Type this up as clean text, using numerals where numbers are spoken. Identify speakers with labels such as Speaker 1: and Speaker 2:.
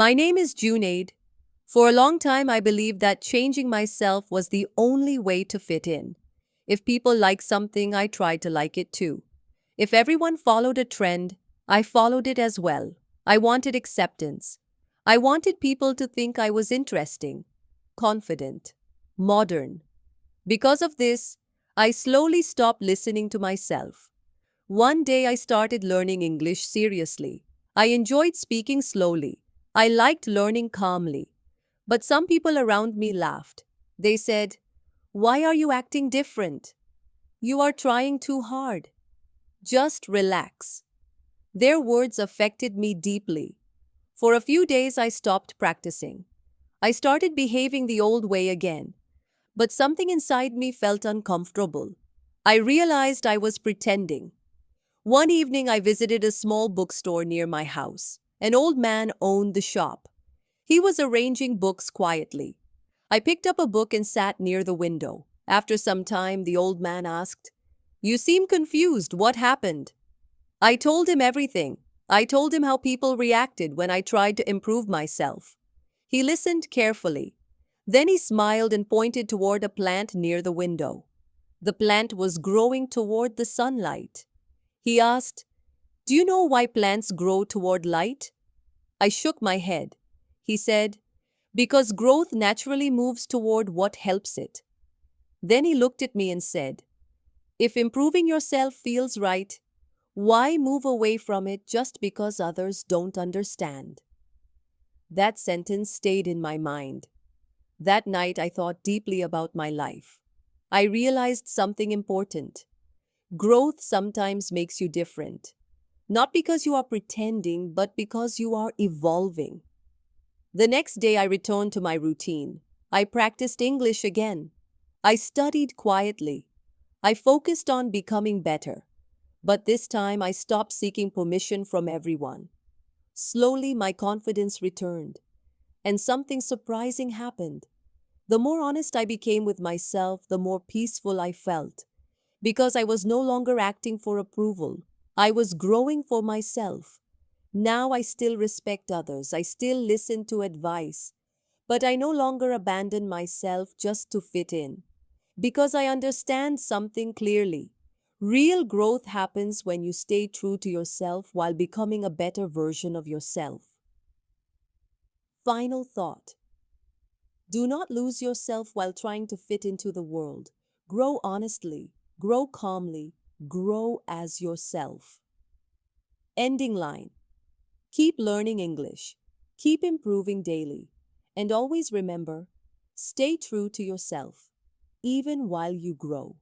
Speaker 1: My name is Junaid. For a long time, I believed that changing myself was the only way to fit in. If people like something, I tried to like it too. If everyone followed a trend, I followed it as well. I wanted acceptance. I wanted people to think I was interesting, confident, modern. Because of this, I slowly stopped listening to myself. One day I started learning English seriously. I enjoyed speaking slowly. I liked learning calmly. But some people around me laughed. They said, "Why are you acting different? You are trying too hard. Just relax." Their words affected me deeply. For a few days, I stopped practicing. I started behaving the old way again. But something inside me felt uncomfortable. I realized I was pretending. One evening, I visited a small bookstore near my house. An old man owned the shop. He was arranging books quietly. I picked up a book and sat near the window. After some time, the old man asked, "You seem confused. What happened?" I told him everything. I told him how people reacted when I tried to improve myself. He listened carefully. Then he smiled and pointed toward a plant near the window. The plant was growing toward the sunlight. He asked, "Do you know why plants grow toward light?" I shook my head. He said, "Because growth naturally moves toward what helps it." Then he looked at me and said, "If improving yourself feels right, why move away from it just because others don't understand?" That sentence stayed in my mind. That night I thought deeply about my life. I realized something important. Growth sometimes makes you different. Not because you are pretending, but because you are evolving. The next day I returned to my routine. I practiced English again. I studied quietly. I focused on becoming better. But this time I stopped seeking permission from everyone. Slowly my confidence returned. And something surprising happened. The more honest I became with myself, the more peaceful I felt. Because I was no longer acting for approval. I was growing for myself. Now I still respect others. I still listen to advice. But I no longer abandon myself just to fit in. Because I understand something clearly. Real growth happens when you stay true to yourself while becoming a better version of yourself. Final thought. Do not lose yourself while trying to fit into the world. Grow honestly, grow calmly, grow as yourself. Ending line. Keep learning English. Keep improving daily. And always remember, stay true to yourself, even while you grow.